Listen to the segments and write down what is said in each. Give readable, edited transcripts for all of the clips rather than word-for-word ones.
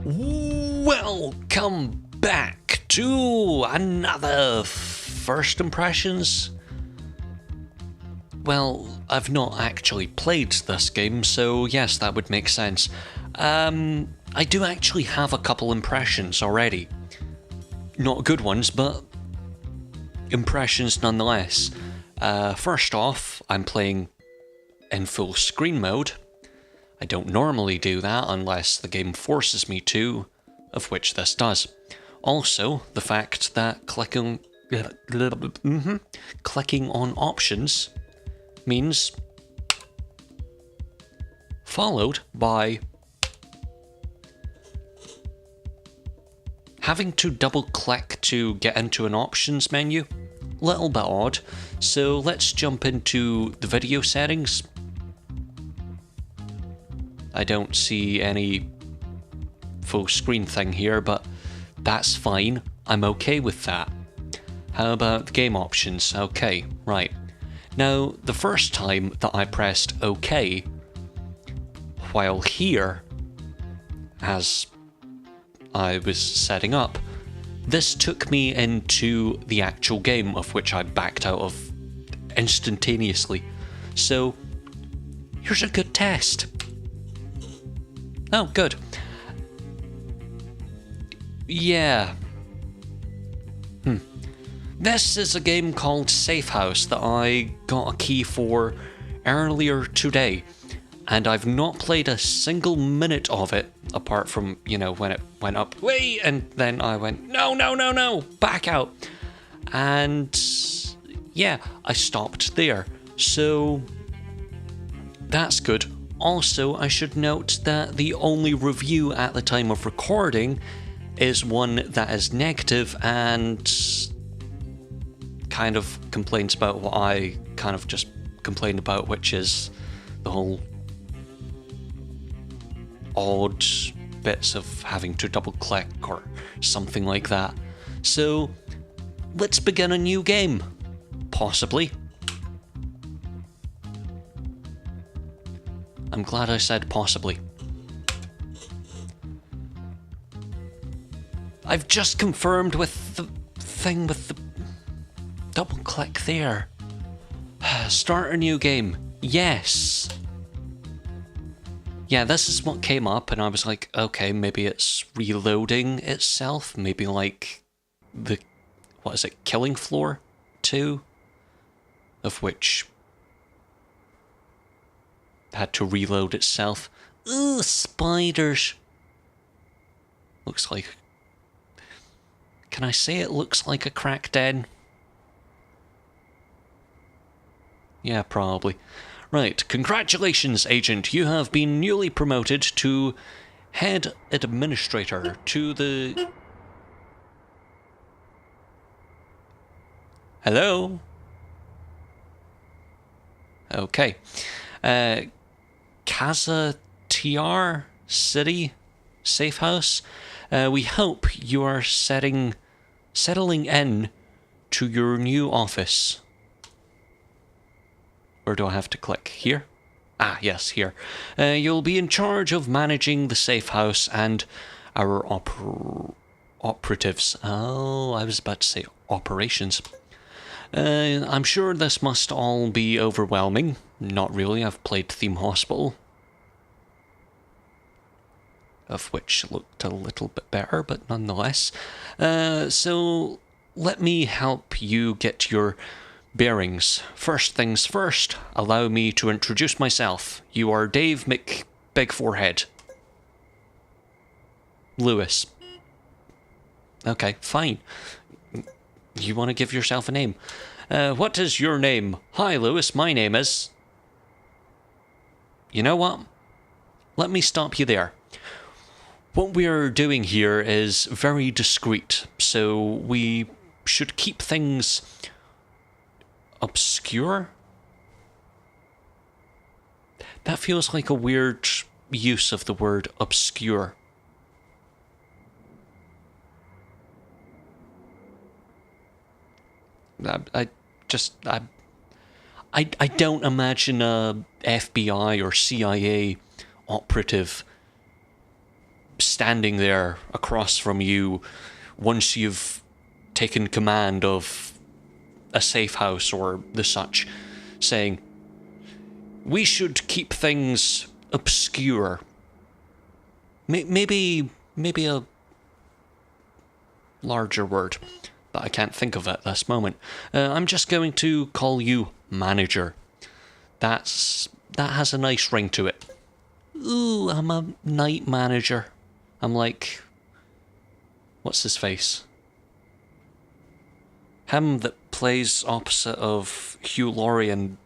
Welcome back to another First Impressions. Well, I've not actually played this game, so yes, that would make sense. I do actually have a couple impressions already. Not good ones, but impressions nonetheless. First off, I'm playing in full screen mode. I don't normally do that unless the game forces me to, of which this does. Also, the fact that clicking on options means followed by having to double click to get into an options menu. Little bit odd. So let's jump into the video settings. I don't see any full screen thing here, but that's fine. I'm okay with that. How about the game options? Okay, right. Now, the first time that I pressed OK, while here, as I was setting up, this took me into the actual game, of which I backed out of instantaneously. So, here's a good test. Oh, good. Yeah. This is a game called Safe House that I got a key for earlier today, and I've not played a single minute of it, apart from, you know, when it went up, wait, and then I went, no, back out. And yeah, I stopped there. So that's good. Also, I should note that the only review at the time of recording is one that is negative and kind of complains about what I kind of just complained about, which is the whole odd bits of having to double click or something like that. So, let's begin a new game. Possibly. I'm glad I said possibly. I've just confirmed with the thing with the double click there. Start a new game. Yes. Yeah, this is what came up, and I was like, okay, maybe it's reloading itself. Maybe like the, what is it, Killing Floor 2? Of which had to reload itself. Ugh, spiders. Looks like... Can I say it looks like a crack den? Yeah, probably. Right, congratulations, Agent. You have been newly promoted to Head Administrator to the... Hello? Okay. Casa TR City Safe House. We hope you are settling in to your new office. Where do I have to click? Here? Ah, yes, here. You'll be in charge of managing the safe house and our operatives. Oh, I was about to say operations. I'm sure this must all be overwhelming. Not really, I've played Theme Hospital, of which looked a little bit better, but nonetheless. So, let me help you get your bearings. First things first, allow me to introduce myself. You are Dave Big Forehead. Lewis. Okay, fine. You want to give yourself a name. What is your name? Hi, Lewis, my name is... You know what? Let me stop you there. What we're doing here is very discreet, so we should keep things obscure? That feels like a weird use of the word obscure. I don't imagine a FBI or CIA operative standing there across from you once you've taken command of a safe house or the such, saying, "We should keep things obscure." Maybe a larger word that I can't think of at this moment. I'm just going to call you manager. That has a nice ring to it. Ooh, I'm a night manager. I'm like, what's his face? Him that plays opposite of Hugh Laurie in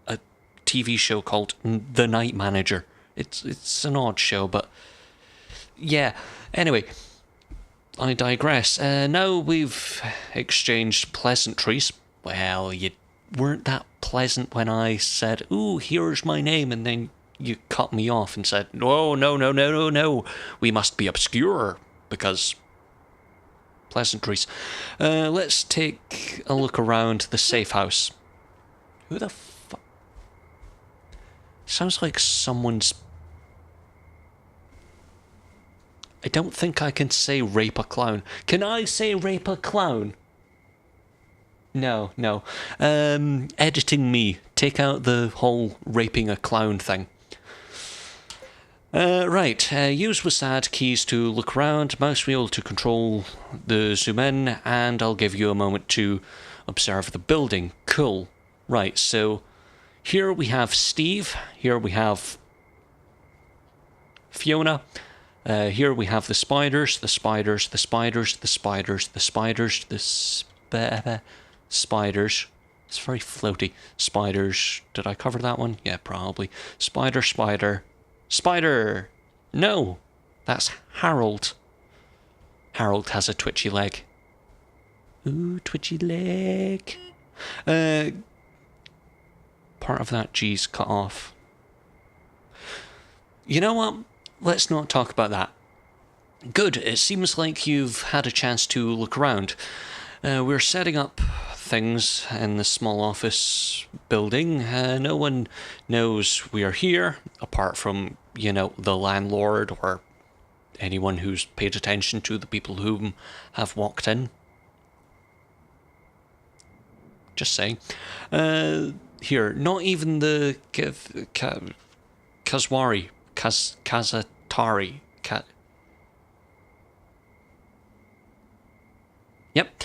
a TV show called The Night Manager. It's an odd show, but yeah. Anyway, I digress. Now we've exchanged pleasantries. Well, you weren't that pleasant when I said, "Ooh, here's my name," and then you cut me off and said, No. We must be obscure, because pleasantries. Let's take a look around the safe house. Who the fuck? Sounds like someone's... I don't think I can say rape a clown. Can I say rape a clown? No. Editing me. Take out the whole raping a clown thing. Right, use WASD keys to look around, mouse wheel to control the zoom in, and I'll give you a moment to observe the building. Cool. Right, so here we have Steve, here we have Fiona, here we have the spiders. It's very floaty. Spiders. Did I cover that one? Yeah, probably. Spider! No! That's Harold. Harold has a twitchy leg. Ooh, twitchy leg. Part of that G's cut off. You know what? Let's not talk about that. Good, it seems like you've had a chance to look around. We're setting up things in the small office building. No one knows we are here, apart from, the landlord or anyone who's paid attention to the people who have walked in. Just saying. Here, not even the Kazatari. Yep.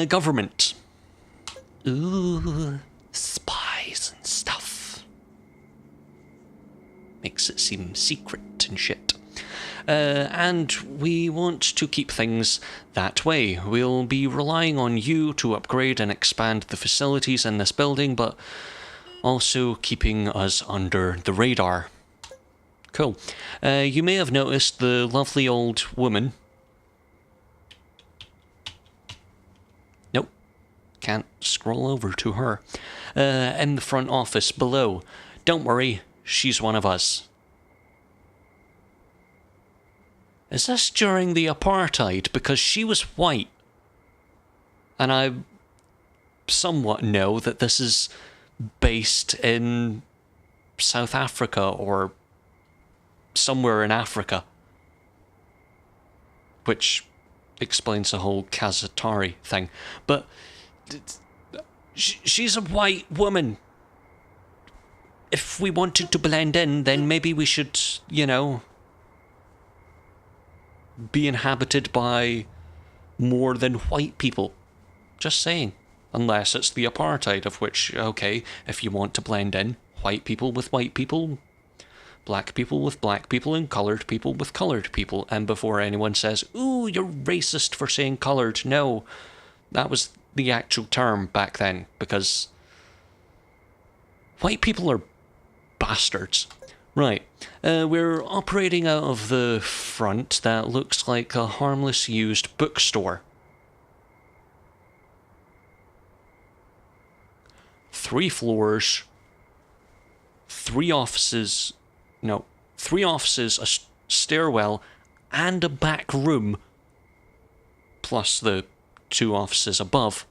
Government. Ooh, spies and stuff. Makes it seem secret and shit. And we want to keep things that way. We'll be relying on you to upgrade and expand the facilities in this building, but also keeping us under the radar. Cool. You may have noticed the lovely old woman. Nope. Can't scroll over to her. In the front office below. Don't worry, she's one of us. Is this during the apartheid? Because she was white. And I somewhat know that this is based in South Africa or somewhere in Africa. Which explains the whole Kazatari thing. But she's a white woman. If we wanted to blend in, then maybe we should, be inhabited by more than white people. Just saying. Unless it's the apartheid, of which, okay, if you want to blend in, white people with white people, black people with black people, and coloured people with coloured people. And before anyone says, ooh, you're racist for saying coloured, no, that was the actual term back then, because white people are bastards. Right, we're operating out of the front that looks like a harmless used bookstore. 3 floors, 3 offices, a stairwell, and a back room, plus the 2 offices above.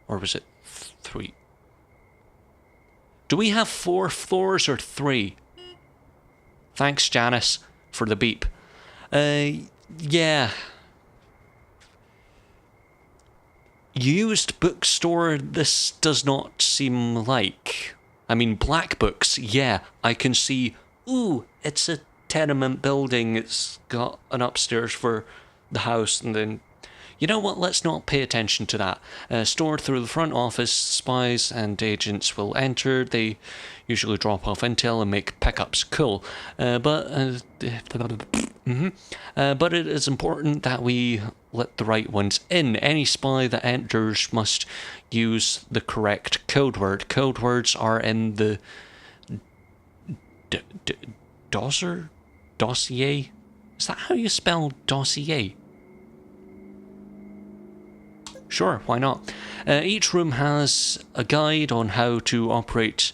Or was it 3? Do we have 4 floors or 3? Thanks, Janice, for the beep. Yeah. Used bookstore, this does not seem like. I mean, black books, yeah, I can see, ooh, it's a tenement building, it's got an upstairs for the house, and then, you know what, let's not pay attention to that. Stored through the front office, spies and agents will enter, they usually drop off intel and make pickups, cool. But it is important that we let the right ones in. Any spy that enters must use the correct code word. Code words are in the dossier? Is that how you spell dossier? Sure, why not? Each room has a guide on how to operate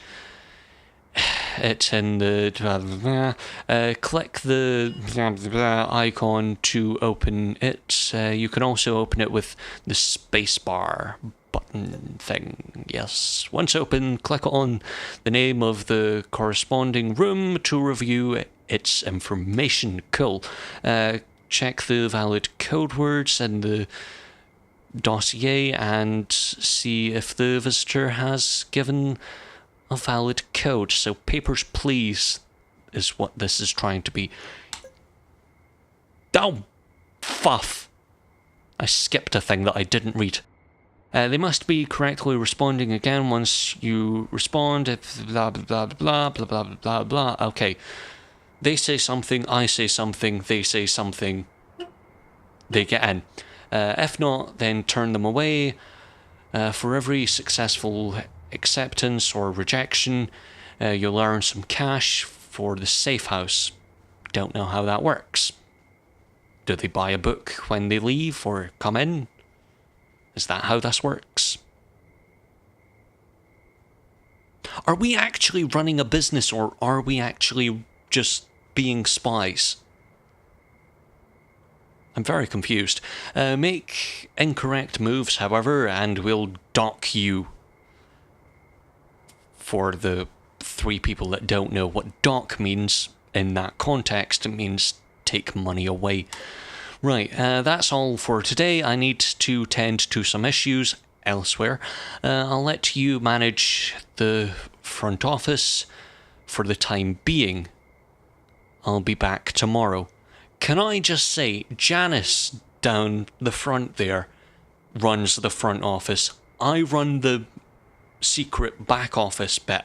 it in the click the icon to open it. You can also open it with the spacebar button thing. Yes. Once open, click on the name of the corresponding room to review its information. Cool. Check the valid code words in the dossier and see if the visitor has given a valid code. So papers, please, is what this is trying to be. Oh, fuff. I skipped a thing that I didn't read. They must be correctly responding again once you respond. If blah, blah, blah, blah, blah, blah, blah, blah. Okay. They say something, I say something, they say something. They get in. If not, then turn them away. For every successful acceptance or rejection, you'll earn some cash for the safe house. Don't know how that works. Do they buy a book when they leave or come in? Is that how this works? Are we actually running a business, or are we actually just being spies? I'm very confused. Make incorrect moves, however, and we'll dock you. For the 3 people that don't know what dock means in that context, it means take money away. Right, that's all for today. I need to tend to some issues elsewhere. I'll let you manage the front office for the time being. I'll be back tomorrow. Can I just say, Janice down the front there runs the front office. I run the secret back office bit.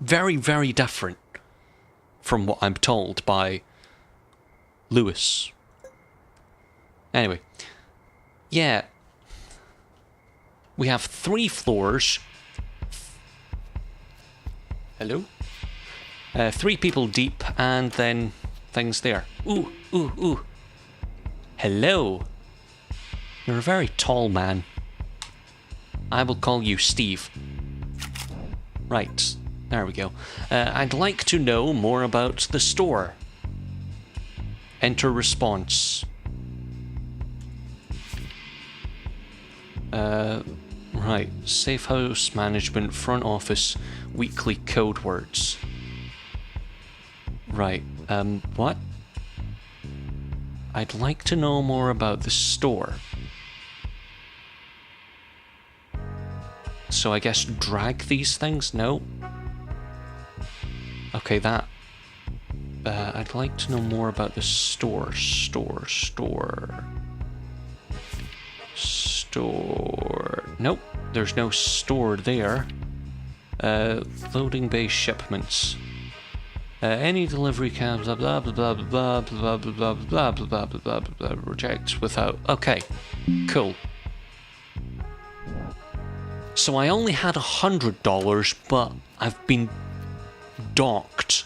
Very, very different from what I'm told by Lewis. Anyway, yeah. We have 3 floors. Hello? 3 people deep, and then things there. Ooh, ooh, ooh. Hello. You're a very tall man. I will call you Steve. Right, there we go. I'd like to know more about the store. Enter response. Right, safe house management, front office, weekly code words. Right, what? I'd like to know more about the store. So I guess drag these things? No? Okay, that... I'd like to know more about the store. Store. Nope, there's no store there. Loading bay shipments. Any delivery cabs, blah blah blah blah blah blah blah blah blah blah blah blah blah. Reject without. Okay, cool. So I only had $100, but I've been docked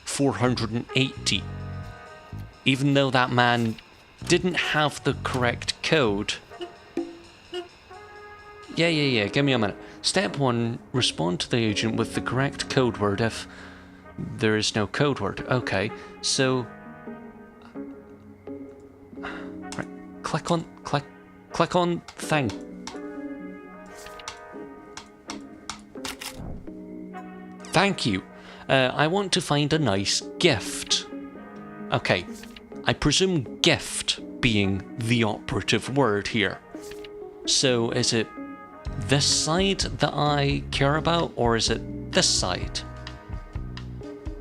$480. Even though that man didn't have the correct code. Yeah, give me a minute. Step 1, respond to the agent with the correct code word if there is no code word. Okay, so... Right, click on thing. Thank you. I want to find a nice gift. Okay, I presume gift being the operative word here. So is it this side that I care about, or is it this side?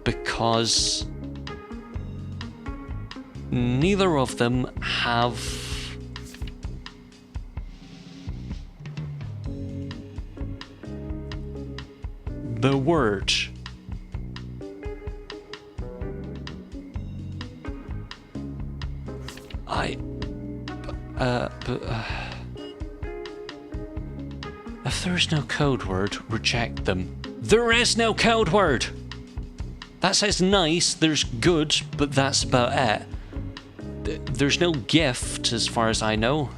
Because neither of them have the word. If there's no code word, reject them. There is no code word! That says nice, there's good, but that's about it. There's no gift, as far as I know.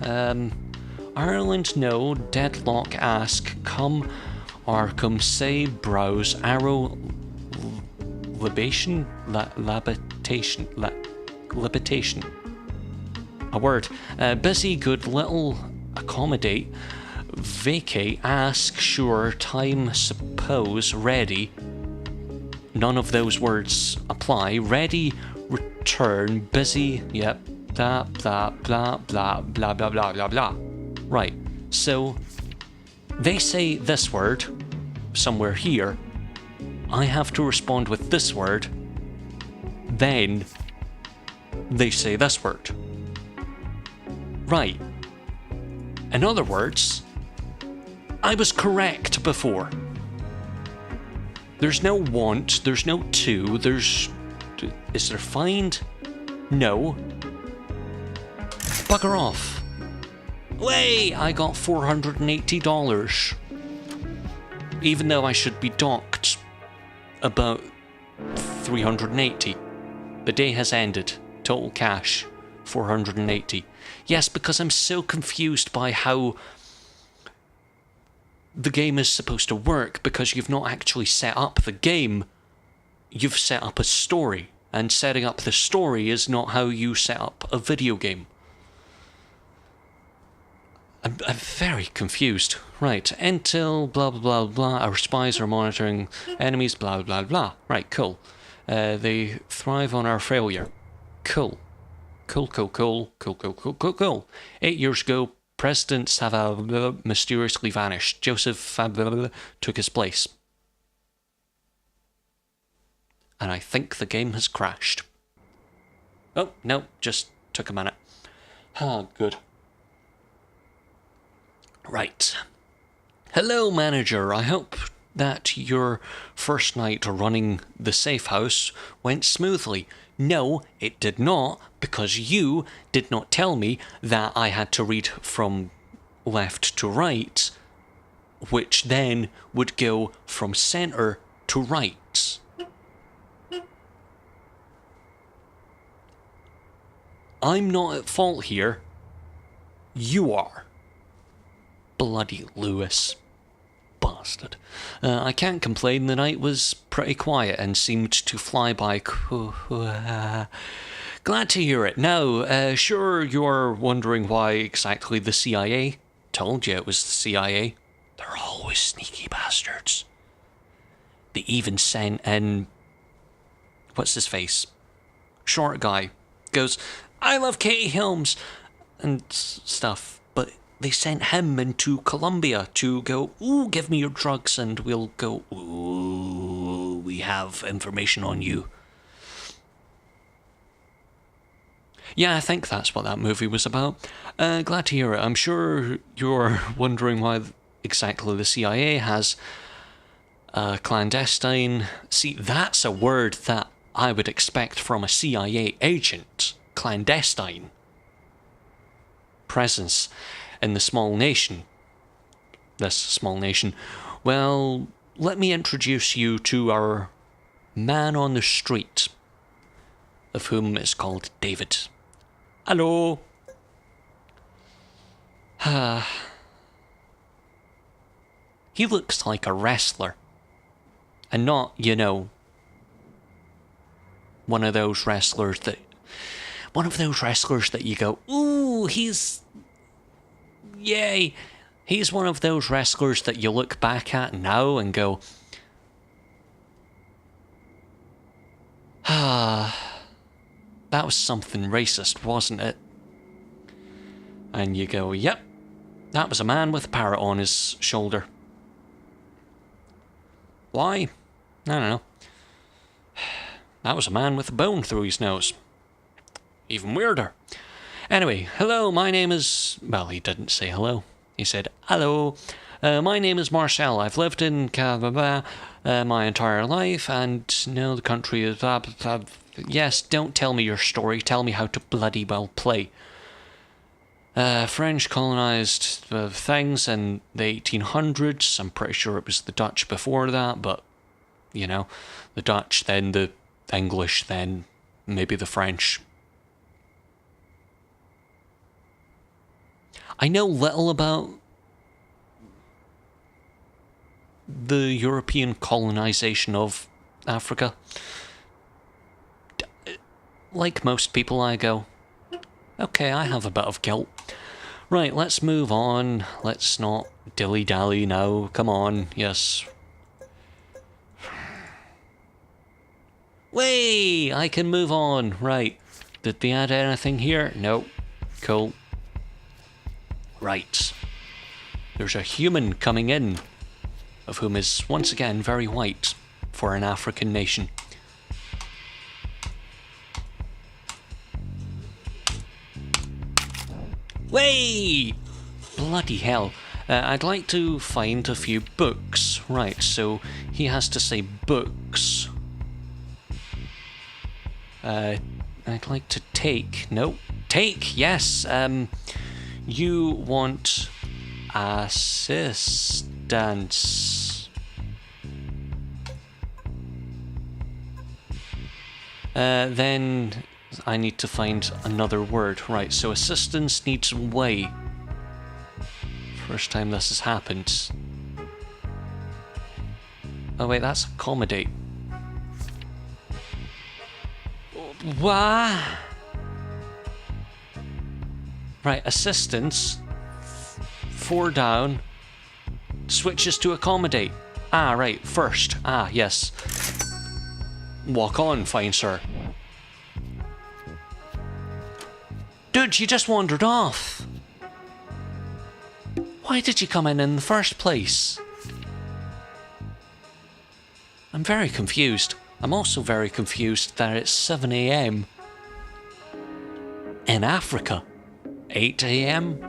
Ireland, no. Deadlock, ask. Come, Arkham, say, browse. Arrow, libation? Labitation. Libitation. A word. Busy, good, little, accommodate. Vacate, ask, sure, time, suppose, ready. None of those words apply. Ready, return, busy, yep, blah, blah, blah, blah, blah, blah, blah, blah, blah. Right, so they say this word somewhere here. I have to respond with this word. Then they say this word. Right. In other words, I was correct before. There's no want, there's no to, is there find? No. Bugger off. Way, I got $480. Even though I should be docked about 380. The day has ended. Total cash, 480. Yes, because I'm so confused by how the game is supposed to work, because you've not actually set up the game, you've set up a story, and setting up the story is not how you set up a video game. I'm very confused. Right, intel, blah blah blah blah, our spies are monitoring enemies, blah blah blah. Right, cool. They thrive on our failure. Cool. Cool. 8 years ago, President Savile mysteriously vanished. Joseph took his place. And I think the game has crashed. Oh, no, just took a minute. Ah, good. Right. Hello, manager. I hope that your first night running the safe house went smoothly. No, it did not, because you did not tell me that I had to read from left to right, which then would go from centre to right. I'm not at fault here. You are. Bloody Lewis. Bastard. I can't complain, the night was pretty quiet and seemed to fly by. Glad to hear it. Now, sure you're wondering why exactly the CIA? Told you it was the CIA. They're always sneaky bastards. They even sent in... what's his face? Short guy. Goes, I love Katie Holmes and stuff. But they sent him into Colombia to go, ooh, give me your drugs, and we'll go, ooh, we have information on you. Yeah, I think that's what that movie was about. Glad to hear it. I'm sure you're wondering why exactly the CIA has clandestine... See, that's a word that I would expect from a CIA agent. Clandestine. Presence in the small nation. This small nation. Well, let me introduce you to our man on the street, of whom is called David. Hello. He looks like a wrestler. And not, you know, one of those wrestlers that you go, ooh, he's... yay. He's one of those wrestlers that you look back at now and go, That was something racist, wasn't it? And you go, yep, that was a man with a parrot on his shoulder. Why? I don't know. That was a man with a bone through his nose. Even weirder. Anyway, hello, my name is... Well, he didn't say hello. He said, hello, my name is Marcel. I've lived in Canada my entire life, and no, the country is... Yes, don't tell me your story. Tell me how to bloody well play. French colonised things in the 1800s. I'm pretty sure it was the Dutch before that, but, you know, the Dutch, then the English, then maybe the French. I know little about the European colonisation of Africa. Like most people, I go, okay, I have a bit of guilt. Right, let's move on. Let's not dilly-dally now. Come on, yes. Way! I can move on. Right. Did they add anything here? Nope. Cool. Right. There's a human coming in, of whom is once again very white for an African nation. Way! Bloody hell. I'd like to find a few books. Right, so he has to say books. I'd like to take... No. Take, yes. You want assistance. Then I need to find another word. Right, so assistance needs way. First time this has happened. Oh wait, that's accommodate. Wah! Right, assistance. 4 down. Switches to accommodate. Ah, right, first. Ah, yes. Walk on, fine sir. Dude, you just wandered off. Why did you come in the first place? I'm very confused. I'm also very confused that it's 7 AM in Africa. 8 AM?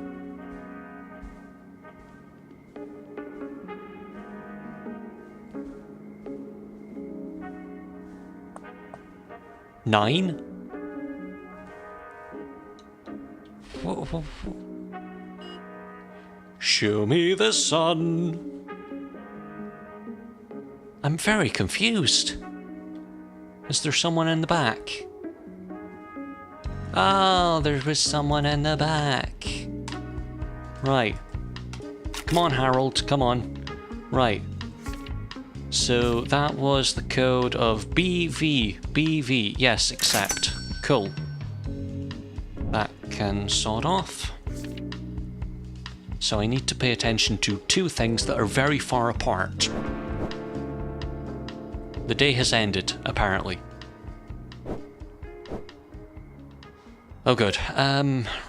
Nine? Show me the sun. I'm very confused. Is there someone in the back? Oh, there was someone in the back. Right. Come on, Harold, come on. Right. So that was the code of BV. BV. Yes, accept. Cool. That can sort off. So I need to pay attention to 2 things that are very far apart. The day has ended, apparently. Oh good.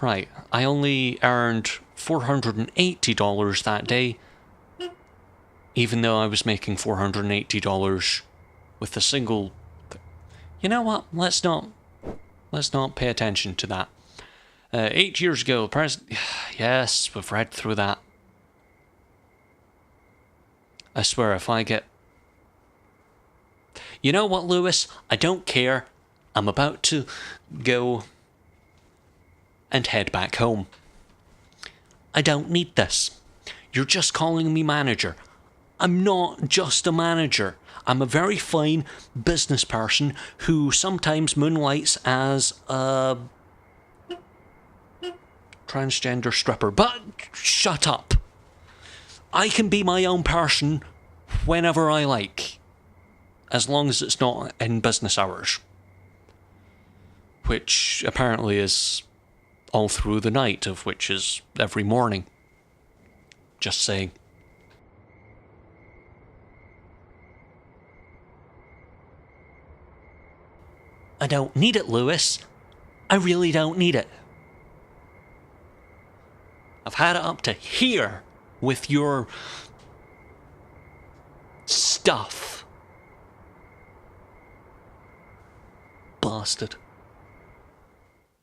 Right. I only earned $480 that day, even though I was making $480 with a single... You know what? Let's not pay attention to that. 8 years ago, yes, we've read through that. I swear, if I get... You know what, Lewis? I don't care. I'm about to go and head back home. I don't need this. You're just calling me manager. I'm not just a manager. I'm a very fine business person who sometimes moonlights as a transgender stripper. But shut up. I can be my own person whenever I like, as long as it's not in business hours, which apparently is all through the night, of which is every morning. Just saying. I don't need it, Lewis. I really don't need it. I've had it up to here with your stuff. Bastard.